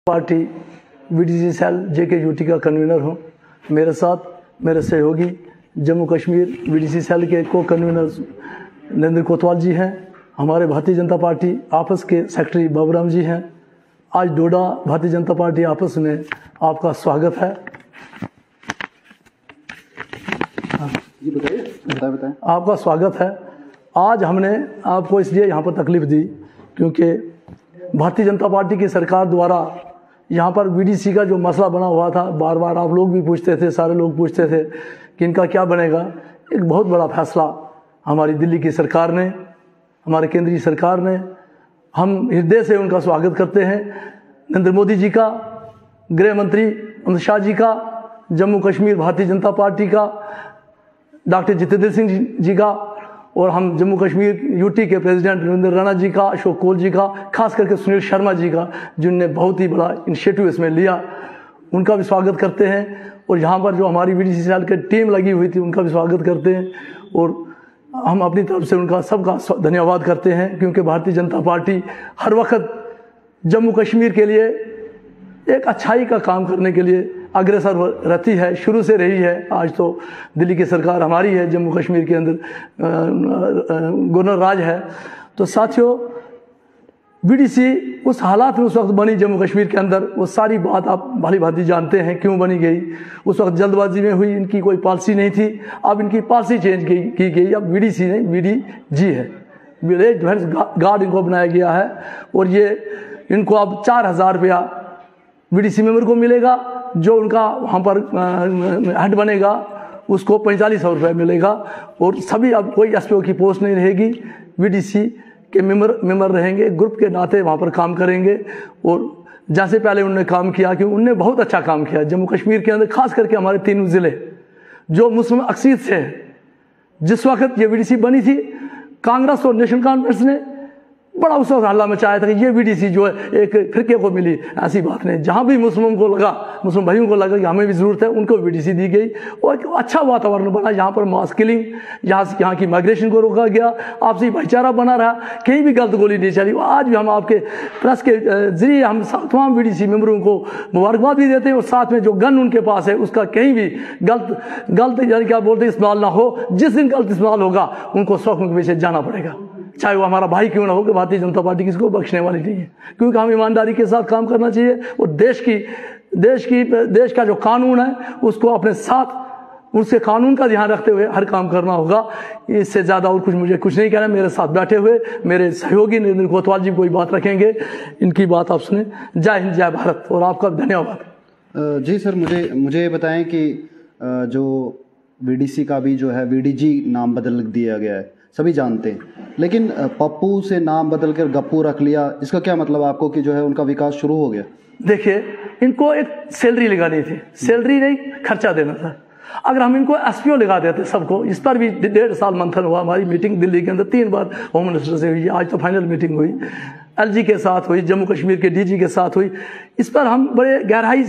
Party VDC cell जेकेयूटी का convener हूँ। मेरे साथ मेरे सहयोगी जम्मू कश्मीर वीडीसी सेल के को कन्वीनर नरेंद्र कोतवाल जी हैं। हमारे भारतीय जनता पार्टी आपस के सेक्रेटरी बाबूराम जी हैं। आज डोडा भारतीय जनता पार्टी आपस में आपका स्वागत है। जी बताइए। आपका स्वागत है। आज हमने आपको इसलिए यहाँ पर तकलीफ दी क्योंकि भारतीय जनता पार्टी की सरकार द्वारा यहाँ पर वीडीसी का जो मसला बना हुआ था, बार बार आप लोग भी पूछते थे, सारे लोग पूछते थे कि इनका क्या बनेगा। एक बहुत बड़ा फैसला हमारी दिल्ली की सरकार ने, हमारे केंद्रीय सरकार ने, हम हृदय से उनका स्वागत करते हैं। नरेंद्र मोदी जी का, गृह मंत्री अमित शाह जी का, जम्मू कश्मीर भारतीय जनता पार्टी का, डॉक्टर जितेंद्र सिंह जी का, और हम जम्मू कश्मीर यूटी के प्रेसिडेंट रविंद्र राणा जी का, अशोक कोल जी का, खास करके सुनील शर्मा जी का, जिनने बहुत ही बड़ा इनिशिएटिव इसमें लिया, उनका भी स्वागत करते हैं। और यहाँ पर जो हमारी वीडीसी सेल की टीम लगी हुई थी उनका भी स्वागत करते हैं और हम अपनी तरफ से उनका सबका धन्यवाद करते हैं क्योंकि भारतीय जनता पार्टी हर वक्त जम्मू कश्मीर के लिए एक अच्छाई का काम करने के लिए अग्रसर रहती है, शुरू से रही है। आज तो दिल्ली की सरकार हमारी है, जम्मू कश्मीर के अंदर गवर्नर राज है। तो साथियों, वीडीसी उस हालात में उस वक्त बनी जम्मू कश्मीर के अंदर, वो सारी बात आप भली भांति जानते हैं क्यों बनी गई। उस वक्त जल्दबाजी में हुई, इनकी कोई पॉलिसी नहीं थी। अब इनकी पॉलिसी चेंज की गई। अब वीडीसी नहीं, वीडीजी है, विलेज डिफेंस गार्ड इनको बनाया गया है। और ये इनको अब 4000 रुपया वीडीसी मेंबर को मिलेगा, जो उनका वहाँ पर हेड बनेगा उसको 4500 रुपये मिलेगा। और सभी अब कोई एसपीओ की पोस्ट नहीं रहेगी, वीडीसी के मेंबर रहेंगे, ग्रुप के नाते वहाँ पर काम करेंगे। और जैसे पहले उन्होंने काम किया कि उनने बहुत अच्छा काम किया जम्मू कश्मीर के अंदर, खास करके हमारे 3 ज़िले जो मुस्लिम अक्सरियत से, जिस वक्त ये वीडीसी बनी थी, कांग्रेस और नेशनल कॉन्फ्रेंस ने बड़ा उस वक्त हल्ला मचाया था कि ये वीडीसी जो है एक फिरके को मिली। ऐसी बात नहीं, जहाँ भी मुस्लिमों को लगा, मुस्लिम भाइयों को लगा कि हमें भी ज़रूरत है, उनको वीडीसी दी गई और एक अच्छा वातावरण बना। यहाँ पर मास किलिंग, यहाँ की माइग्रेशन को रोका गया, आपसी भाईचारा बना रहा, कहीं भी गलत गोली नहीं चली। आज भी हम आपके प्रेस के जरिए हम तमाम वीडीसी मेंबरों को मुबारकबाद भी देते हैं और साथ में जो गन उनके पास है उसका कहीं भी गलत यानी क्या बोलते इस्तेमाल ना हो। जिस दिन गलत इस्तेमाल होगा उनको 100 के पीछे जाना पड़ेगा, चाहे वो हमारा भाई क्यों ना हो। कि भारतीय जनता पार्टी किसी को बख्शने वाली नहीं है, क्योंकि हम ईमानदारी के साथ काम करना चाहिए और देश का जो कानून है उसको अपने साथ, उसके कानून का ध्यान रखते हुए हर काम करना होगा। इससे ज़्यादा और मुझे कुछ नहीं कहना। मेरे साथ बैठे हुए मेरे सहयोगी नरेंद्र कोतवाल जी कोई बात रखेंगे, इनकी बात आप सुने। जय हिंद, जय भारत और आपका धन्यवाद। जी सर, मुझे बताएं कि जो वीडीसी का भी जो है वीडीजी नाम बदल दिया गया है, सभी जानते हैं, लेकिन पप्पू से नाम बदल कर गप्पू रख लिया, इसका क्या मतलब आपको कि जो है उनका विकास शुरू हो गया? देखिए, इनको एक सैलरी लगानी थी, सैलरी नहीं खर्चा देना था। अगर हम इनको एसपीओ लगा देते सबको, इस पर भी 1.5 साल मंथन हुआ। हमारी मीटिंग दिल्ली के अंदर 3 बार होम मिनिस्टर से हुई, आज तो फाइनल मीटिंग हुई, एलजी के साथ हुई, जम्मू कश्मीर के डीजी के साथ हुई। इस पर हम बड़े गहराई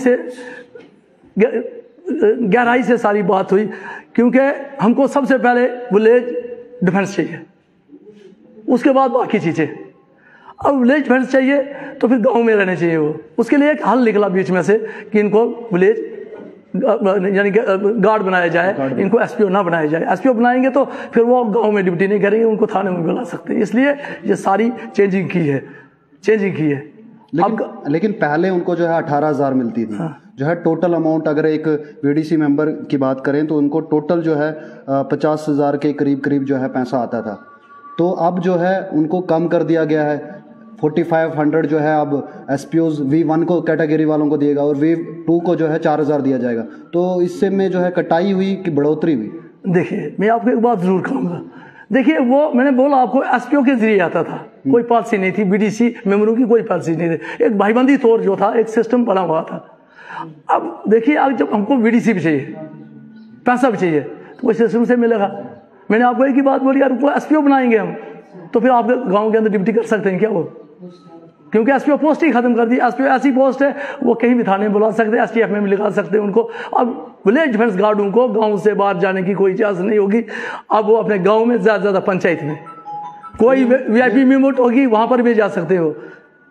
से सारी बात हुई, क्योंकि हमको सबसे पहले विलेज डिफेंस चाहिए, उसके बाद बाकी चीज़ें। अब विलेज डिफेंस चाहिए तो फिर गांव में रहने चाहिए वो। उसके लिए एक हल निकला बीच में से कि इनको विलेज यानी कि गार्ड बनाया जाए, इनको एसपीओ ना बनाया जाए। एसपीओ बनाएंगे तो फिर वो गांव में ड्यूटी नहीं करेंगे, उनको थाने में बुला सकते हैं। इसलिए ये सारी चेंजिंग की है। लेकिन पहले उनको जो है 18,000 मिलती थी। हाँ। जो है टोटल अमाउंट अगर एक वीडीसी मेंबर की बात करें तो उनको टोटल जो है 50,000 के करीब जो है पैसा आता था। तो अब जो है उनको कम कर दिया गया है, 4500 जो है अब एसपीओज V1 को कैटेगरी वालों को दिएगा और V2 को जो है 4000 दिया जाएगा। तो इससे में जो है कटाई हुई कि बढ़ोतरी हुई? देखिए, मैं आपको एक बात जरूर कहूँगा। देखिए, वो मैंने बोला आपको एसपीओ के जरिए आता था, कोई पॉलिसी नहीं थी, वीडीसी मेंबरों की कोई पॉलिसी नहीं थी, एक भाईबंदी तौर जो था, एक सिस्टम बना हुआ था। अब देखिए, अब जब हमको वीडीसी भी चाहिए, पैसा भी चाहिए, तो वो सिस्टम से मिलेगा। मैंने आपको एक ही बात बोली, यार उनको एसपीओ बनाएंगे हम, तो फिर आप गांव के अंदर ड्यूटी कर सकते हैं क्या वो? क्योंकि एसपीओ पोस्ट ही खत्म कर दी। एसपीओ ऐसी पोस्ट है वो कहीं भी थाने में बुला सकते हैं, एसटीएफ में भी लगा सकते हैं उनको। अब विलेज डिफेंस गार्डों को गांव से बाहर जाने की कोई इजाजत नहीं होगी। अब वो अपने गांव में ज़्यादा पंचायत में कोई वीआईपी मीट होगी, वहां पर भी जा सकते हो।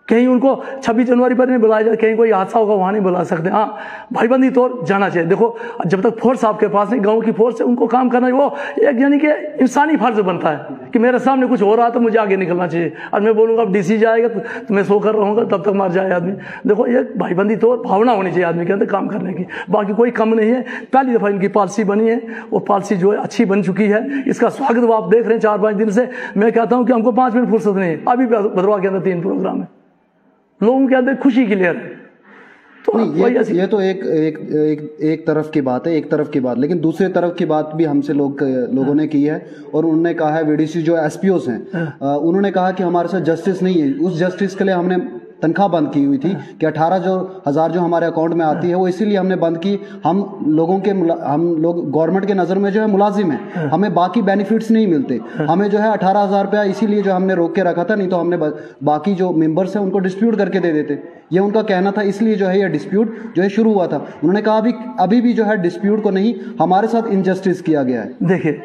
कहीं उनको 26 जनवरी पर नहीं बुलाया जाए, कहीं कोई हादसा होगा वहाँ नहीं बुला सकते। हाँ, भाईबंदी तौर जाना चाहिए। देखो जब तक फोर्स आपके पास नहीं, गांव की फोर्स है, उनको काम करना है, वो एक यानी कि इंसानी फर्ज बनता है कि मेरे सामने कुछ हो रहा है तो मुझे आगे निकलना चाहिए। और मैं बोलूँगा अब डीसी जाएगा तो मैं सो कर रहूँगा, तब तक मर जाए आदमी। देखो एक भाईबंदी तौर भावना होनी चाहिए आदमी के अंदर काम करने की, बाकी कोई कम नहीं है। पहली दफ़ा इनकी पॉलिसी बनी है, वो पॉलिसी जो है अच्छी बन चुकी है, इसका स्वागत वो आप देख रहे हैं 4-5 दिन से। मैं कहता हूँ कि हमको 5 मिनट फुर्सत नहीं है, अभी भद्रवाह के अंदर 3 प्रोग्राम है, लोगों के अंदर खुशी की लहर है। तो ये तो एक तरफ की बात है, एक तरफ की बात, लेकिन दूसरे तरफ की बात भी हमसे लोगों ने की है, और उन्होंने कहा है, वीडीसी जो एसपीओस हैं उन्होंने कहा कि हमारे साथ जस्टिस नहीं है। उस जस्टिस के लिए हमने तनख्वाह बंद की हुई थी कि 18,000 जो हमारे अकाउंट में आती है वो इसीलिए हमने बंद की। हम लोग गवर्नमेंट के नज़र में जो है मुलाजिम है, हमें बाकी बेनिफिट्स नहीं मिलते। हमें जो है 18,000 रुपया इसीलिए जो हमने रोक के रखा था, नहीं तो हमने बाकी जो मेंबर्स हैं उनको डिस्प्यूट करके दे देते। ये उनका कहना था, इसलिए जो है ये डिस्प्यूट जो है शुरू हुआ था। उन्होंने कहा अभी भी जो है डिस्प्यूट को नहीं, हमारे साथ इनजस्टिस किया गया है। देखिए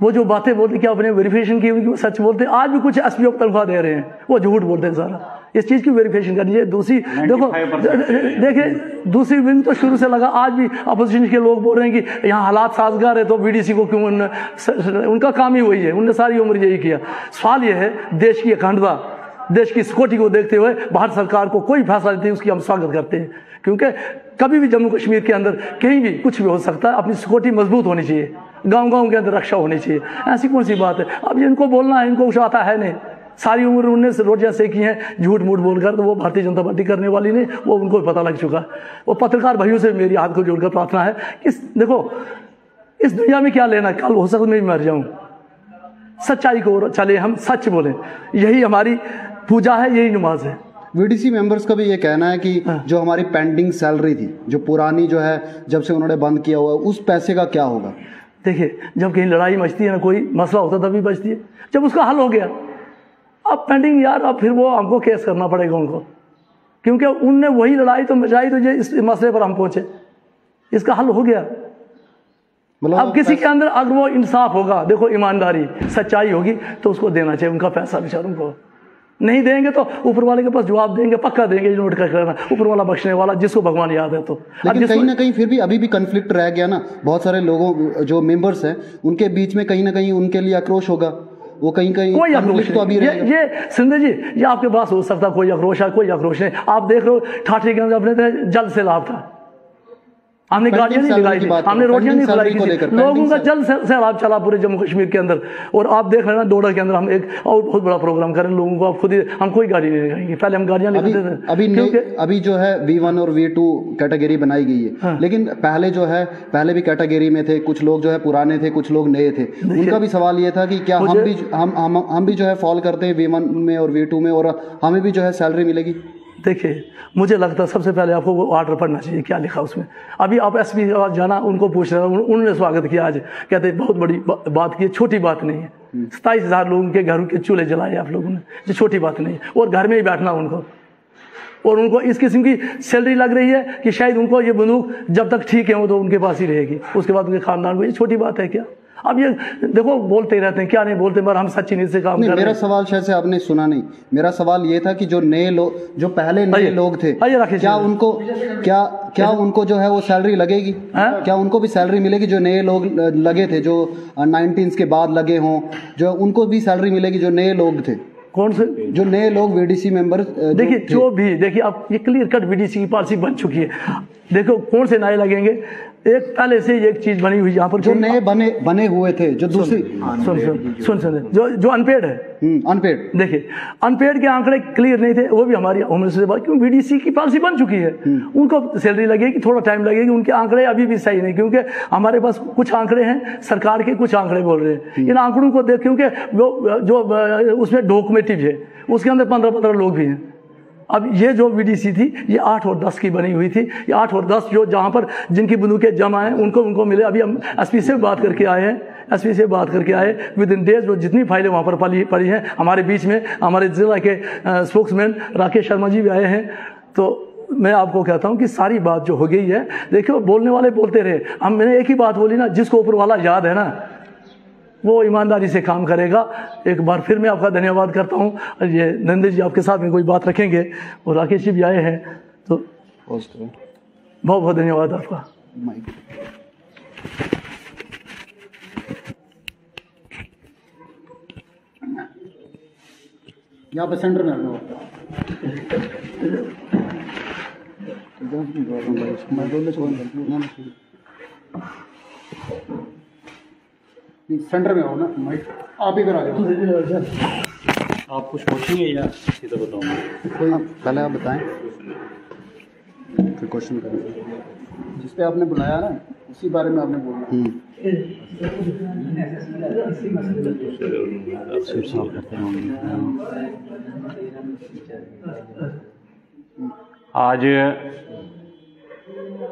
वो जो बातें बोलते क्या आपने वेरिफिकेशन की हुई, सच बोलते हैं। आज भी कुछ एसपीओ तनख्वाह दे रहे हैं, वो झूठ बोलते हैं सारा। इस चीज़ की वेरिफिकेशन करनी है। दूसरी देखो, देखिए दूसरी विंग तो शुरू से लगा, आज भी अपोजिशन के लोग बोल रहे हैं कि यहाँ हालात साजगार है तो बीडीसी को क्यों, उनका काम ही वही है, उनने सारी उम्र यही किया। सवाल यह है, देश की अखंडता, देश की सिक्योरिटी को देखते हुए भारत सरकार को कोई फैसला लेती है उसकी हम स्वागत करते हैं, क्योंकि कभी भी जम्मू कश्मीर के अंदर कहीं भी कुछ भी हो सकता है। अपनी सिक्योरिटी मजबूत होनी चाहिए, गांव-गांव के अंदर रक्षा होनी चाहिए। ऐसी कौन सी बात है? अब इनको बोलना है, इनको कुछ आता है नहीं। सारी उम्र उन्होंने रोटियां सेकी हैं झूठ मूठ बोलकर, तो वो भारतीय जनता पार्टी करने वाली नहीं, वो उनको पता लग चुका। वो पत्रकार भाइयों से मेरी हाथ को जोड़कर प्रार्थना है कि देखो इस दुनिया में क्या लेना, कल हो सकता मैं भी मर जाऊं। सच्चाई को चले, हम सच बोलें, यही हमारी पूजा है, यही नमाज है। वीडीसी मेंबर्स का भी ये कहना है कि जो हमारी पेंडिंग सैलरी थी, जो पुरानी जो है जब से उन्होंने बंद किया हुआ है, उस पैसे का क्या होगा? देखिए जब कहीं लड़ाई मचती है ना, कोई मसला होता तभी बचती है, जब उसका हल हो गया। अब पेंडिंग यार, अब फिर वो हमको केस करना पड़ेगा उनको, क्योंकि उनने वही लड़ाई तो मचाई तो ये इस मसले पर हम पहुंचे। इसका हल हो गया। अब किसी के अंदर अगर वो इंसाफ होगा, देखो ईमानदारी सच्चाई होगी तो उसको देना चाहिए उनका पैसा बेचारों को। नहीं देंगे तो ऊपर वाले के पास जवाब देंगे, पक्का देंगे, नोट कर करना, ऊपर वाला बख्शने वाला, जिसको भगवान याद है। तो लेकिन कहीं ना कहीं फिर भी अभी भी कन्फ्लिक्ट रह गया ना, बहुत सारे लोगों जो मेंबर्स हैं उनके बीच में कहीं ना कहीं उनके लिए आक्रोश होगा, वो कहीं कोई आक्रोश तो अभी ये सिंधु जी, ये आपके पास हो सकता कोई आक्रोश है, कोई आक्रोश नहीं। आप देख रहे हो ठाठे के अंदर अपने जल से लाभ था, हमने गाड़ियां नहीं लगाई थी, हमने रोटियां नहीं खिलाई थी, लोगों का जल सैलाब चला पूरे जम्मू कश्मीर के अंदर। और आप देख रहे हैं डोडा के अंदर हम एक और बहुत बड़ा प्रोग्राम करें लोगों को, आप खुद ही, हम कोई गाड़ी नहीं लगाएंगे, पहले हम गाड़ियां लगाते थे। अभी जो है V1 और V2 कैटेगरी बनाई गई है। हाँ। लेकिन पहले जो है, पहले भी कैटेगरी में थे कुछ लोग, जो है पुराने थे, कुछ लोग नए थे। उनका भी सवाल ये था कि क्या हम भी जो है फॉल करते हैं V1 में और V2 में, और हमें भी जो है सैलरी मिलेगी? देखिए मुझे लगता है सबसे पहले आपको वो ऑर्डर पढ़ना चाहिए, क्या लिखा उसमें। अभी आप एसपी के पास जाना, उनको पूछ रहे, उन्होंने स्वागत किया आज, कहते बहुत बड़ी बात की, छोटी बात नहीं है। 27,000 लोगों के घरों के चूल्हे जलाए आप लोगों ने, जो छोटी बात नहीं है। और घर में ही बैठना उनको, और उनको इस किस्म की सैलरी लग रही है कि शायद उनको ये बंदूक जब तक ठीक है वो तो उनके पास ही रहेगी, उसके बाद उनके खानदान को। ये छोटी बात है क्या? अब ये देखो बोलते ही रहते हैं, क्या नहीं बोलते, मगर हम सच्ची नीति से काम कर रहे हैं। मेरा सवाल शायद से आपने सुना नहीं। मेरा सवाल ये था कि जो नए लोग, जो पहले नए लोग थे, क्या उनको जो है वो सैलरी लगेगी? क्या उनको भी सैलरी मिलेगी? जो नए लोग लगे थे, जो 19 के बाद लगे हों, जो उनको भी सैलरी मिलेगी? जो नए लोग थे, कौन से जो नए लोग वीडीसी मेंबर? देखिए जो भी, देखिए अब ये क्लियर कट वीडीसी की पॉलिसी बन चुकी है। देखो कौन से नए लगेंगे, एक पहले से एक चीज बनी हुई यहाँ पर, जो नए बने हुए थे, जो दूसरी सुन जो अनपेड है, अनपेड। देखिए अनपेड के आंकड़े क्लियर नहीं थे, वो भी हमारी होम मिनिस्टर से बात, क्यों वीडीसी की पॉलिसी बन चुकी है, उनको सैलरी लगेगी, थोड़ा टाइम लगेगी, उनके आंकड़े अभी भी सही नहीं, क्योंकि हमारे पास कुछ आंकड़े हैं सरकार के, कुछ आंकड़े बोल रहे हैं। इन आंकड़ों को देख, क्योंकि जो उसमें डो कमेटी है उसके अंदर 15 लोग भी हैं। अब ये जो वीडीसी थी ये 8 और 10 की बनी हुई थी, ये 8 और 10 जो जहाँ पर जिनकी बंदूकें जमा हैं उनको मिले। अभी हम एसपी से बात करके आए हैं, एसपी से बात करके आए, विद इन डेज जो जितनी फाइलें वहाँ पर पड़ी हैं, हमारे बीच में हमारे जिला के स्पोक्समैन राकेश शर्मा जी भी आए हैं। तो मैं आपको कहता हूँ कि सारी बात जो हो गई है, देखिए बोलने वाले बोलते रहे, मैंने एक ही बात बोली ना, जिसको ऊपर वाला याद है ना, वो ईमानदारी से काम करेगा। एक बार फिर मैं आपका धन्यवाद करता हूँ। ये नरेंद्र जी आपके साथ में कोई बात रखेंगे और राकेश जी भी आए हैं, तो बहुत बहुत धन्यवाद आपका। यहाँ पे सेंटर में सेंटर में हो ना, माइक आप इधर आ जाओ। आप कुछ पूछेंगे या सीधा बताऊंगा? कोई पहले आप बताएं, फिर क्वेश्चन करेंगे। जिस पे आपने बुलाया ना उसी बारे में आपने बोलना। आज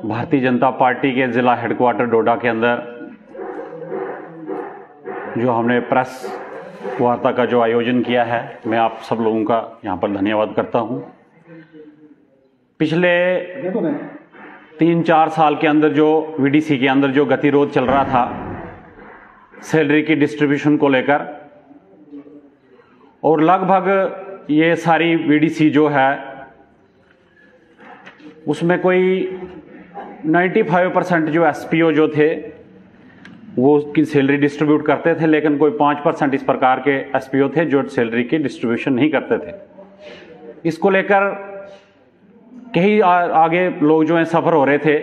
भारतीय जनता पार्टी के ज़िला हेडक्वार्टर डोडा के अंदर जो हमने प्रेस वार्ता का जो आयोजन किया है, मैं आप सब लोगों का यहाँ पर धन्यवाद करता हूँ। पिछले 3-4 साल के अंदर जो वीडीसी के अंदर जो गतिरोध चल रहा था सैलरी की डिस्ट्रीब्यूशन को लेकर, और लगभग ये सारी वीडीसी जो है उसमें कोई 95% जो एसपीओ जो थे वो उसकी सैलरी डिस्ट्रीब्यूट करते थे, लेकिन कोई 5% इस प्रकार के एसपीओ थे जो सैलरी की डिस्ट्रीब्यूशन नहीं करते थे। इसको लेकर कई आगे लोग जो हैं सफ़र हो रहे थे,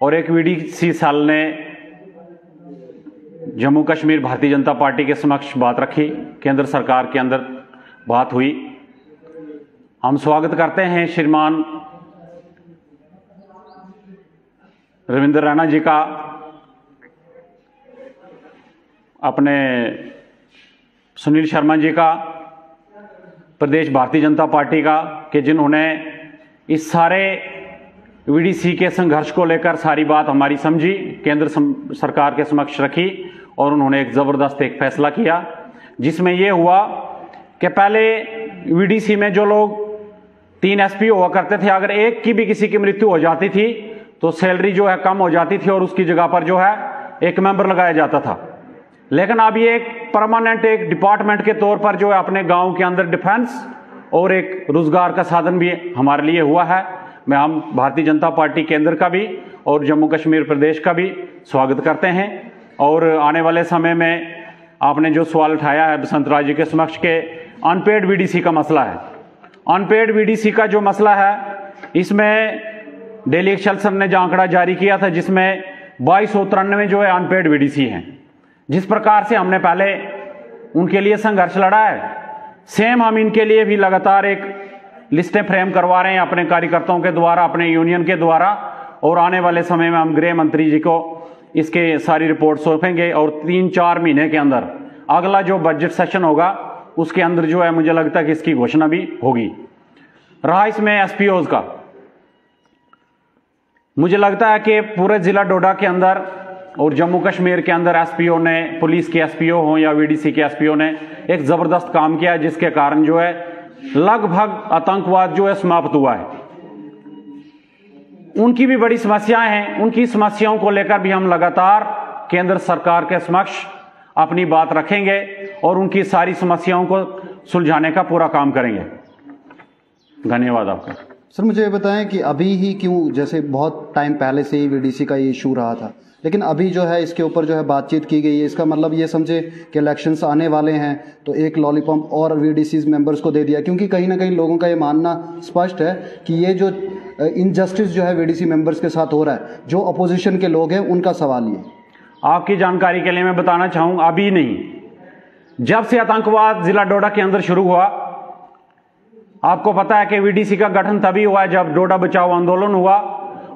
और एक वीडीसी सेल ने जम्मू कश्मीर भारतीय जनता पार्टी के समक्ष बात रखी, केंद्र सरकार के अंदर बात हुई। हम स्वागत करते हैं श्रीमान रविंद्र रैना जी का, अपने सुनील शर्मा जी का, प्रदेश भारतीय जनता पार्टी का, कि जिन्होंने इस सारे वीडीसी के संघर्ष को लेकर सारी बात हमारी समझी, केंद्र सरकार के समक्ष रखी, और उन्होंने एक ज़बरदस्त एक फैसला किया जिसमें यह हुआ कि पहले वीडीसी में जो लोग 3 एसपी हुआ करते थे, अगर एक की भी किसी की मृत्यु हो जाती थी तो सैलरी जो है कम हो जाती थी और उसकी जगह पर जो है एक मेंबर लगाया जाता था। लेकिन अब ये एक परमानेंट एक डिपार्टमेंट के तौर पर जो है अपने गांव के अंदर डिफेंस और एक रोजगार का साधन भी हमारे लिए हुआ है। मैं हम भारतीय जनता पार्टी केंद्र का भी और जम्मू कश्मीर प्रदेश का भी स्वागत करते हैं। और आने वाले समय में आपने जो सवाल उठाया है बसंत राज जी के समक्ष के अनपेड वीडीसी का मसला है, अनपेड वीडीसी का जो मसला है, इसमें दिल्ली एक्सल्सन ने जो आंकड़ा जारी किया था जिसमें 2293 जो है अनपेड वीडीसी हैं। जिस प्रकार से हमने पहले उनके लिए संघर्ष लड़ा है, सेम हम इनके लिए भी लगातार एक लिस्टें फ्रेम करवा रहे हैं अपने कार्यकर्ताओं के द्वारा, अपने यूनियन के द्वारा, और आने वाले समय में हम गृह मंत्री जी को इसके सारी रिपोर्ट सौंपेंगे और 3-4 महीने के अंदर अगला जो बजट सेशन होगा उसके अंदर जो है मुझे लगता है कि इसकी घोषणा भी होगी। रहा इसमें एसपीओज का, मुझे लगता है कि पूरे जिला डोडा के अंदर और जम्मू कश्मीर के अंदर एसपीओ ने, पुलिस के एसपीओ हो या वीडीसी के एसपीओ ने एक जबरदस्त काम किया, जिसके कारण जो है लगभग आतंकवाद जो है समाप्त हुआ है। उनकी भी बड़ी समस्याएं हैं, उनकी समस्याओं को लेकर भी हम लगातार केंद्र सरकार के समक्ष अपनी बात रखेंगे और उनकी सारी समस्याओं को सुलझाने का पूरा काम करेंगे। धन्यवाद आपका। सर मुझे ये बताएं कि अभी ही क्यों, जैसे बहुत टाइम पहले से ही वीडीसी का ये इशू रहा था, लेकिन अभी जो है इसके ऊपर जो है बातचीत की गई है, इसका मतलब ये समझे कि इलेक्शंस आने वाले हैं तो एक लॉलीपॉप और वीडीसी मेंबर्स को दे दिया, क्योंकि कहीं ना कहीं लोगों का ये मानना स्पष्ट है कि ये जो इनजस्टिस जो है वीडीसी मेंबर्स के साथ हो रहा है, जो अपोजिशन के लोग हैं उनका सवाल ये। आपकी जानकारी के लिए मैं बताना चाहूंगा, अभी नहीं, जब से आतंकवाद जिला डोडा के अंदर शुरू हुआ, आपको पता है कि वीडीसी का गठन तभी हुआ जब डोडा बचाओ आंदोलन हुआ,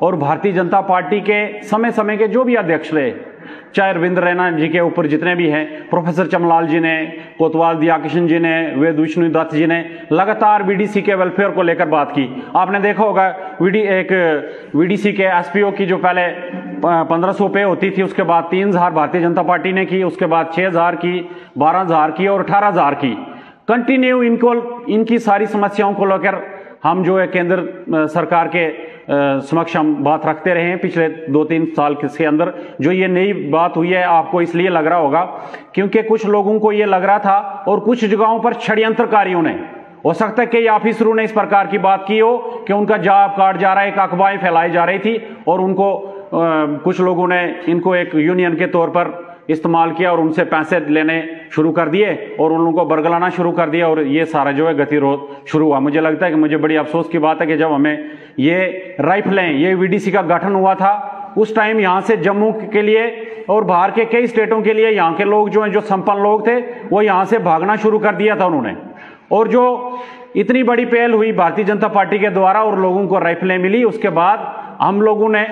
और भारतीय जनता पार्टी के समय समय के जो भी अध्यक्ष रहे, चाहे रविंद्र रैना जी के ऊपर जितने भी हैं, प्रोफेसर चमलाल जी ने, कोतवाल दियाकिशन जी ने, वेद विष्णु दत्त जी ने लगातार वीडीसी के वेलफेयर को लेकर बात की। आपने देखा होगा वीडीसी के एसपीओ की जो पहले 1500 पे होती थी, उसके बाद 3000 भारतीय जनता पार्टी ने की, उसके बाद 6000 की, 12000 की और 18000 की। कंटिन्यू इनकी सारी समस्याओं को लेकर हम जो है केंद्र सरकार के समक्ष हम बात रखते रहे हैं पिछले 2-3 साल के अंदर। जो ये नई बात हुई है आपको इसलिए लग रहा होगा क्योंकि कुछ लोगों को ये लग रहा था और कुछ जगहों पर षड्यंत्रकारियों ने, हो सकता है कई ऑफिसरों ने इस प्रकार की बात की हो कि उनका जॉब कार्ड जा रहा है, एक अफवाहें फैलाई जा रही थी और उनको कुछ लोगों ने इनको एक यूनियन के तौर पर इस्तेमाल किया और उनसे पैसे लेने शुरू कर दिए और उन लोगों को बरगलाना शुरू कर दिया और ये सारा जो है गतिरोध शुरू हुआ। मुझे लगता है कि मुझे बड़ी अफसोस की बात है कि जब हमें ये राइफलें, ये वीडीसी का गठन हुआ था उस टाइम यहाँ से जम्मू के लिए और बाहर के कई स्टेटों के लिए यहाँ के लोग जो हैं, जो संपन्न लोग थे, वो यहाँ से भागना शुरू कर दिया था उन्होंने। और जो इतनी बड़ी पहल हुई भारतीय जनता पार्टी के द्वारा और लोगों को राइफलें मिली, उसके बाद हम लोगों ने,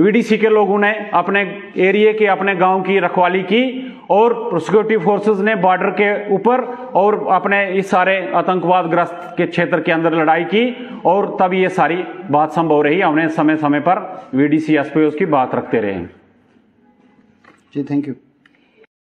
वीडीसी के लोगों ने अपने एरिया की, अपने गांव की रखवाली की और सिक्योरिटी फोर्सेस ने बॉर्डर के ऊपर और अपने इस सारे आतंकवाद ग्रस्त के क्षेत्र के अंदर लड़ाई की और तब ये सारी बात संभव रही। हमने समय समय पर वीडीसी एसपीओ की बात रखते रहे। जी, थैंक यू।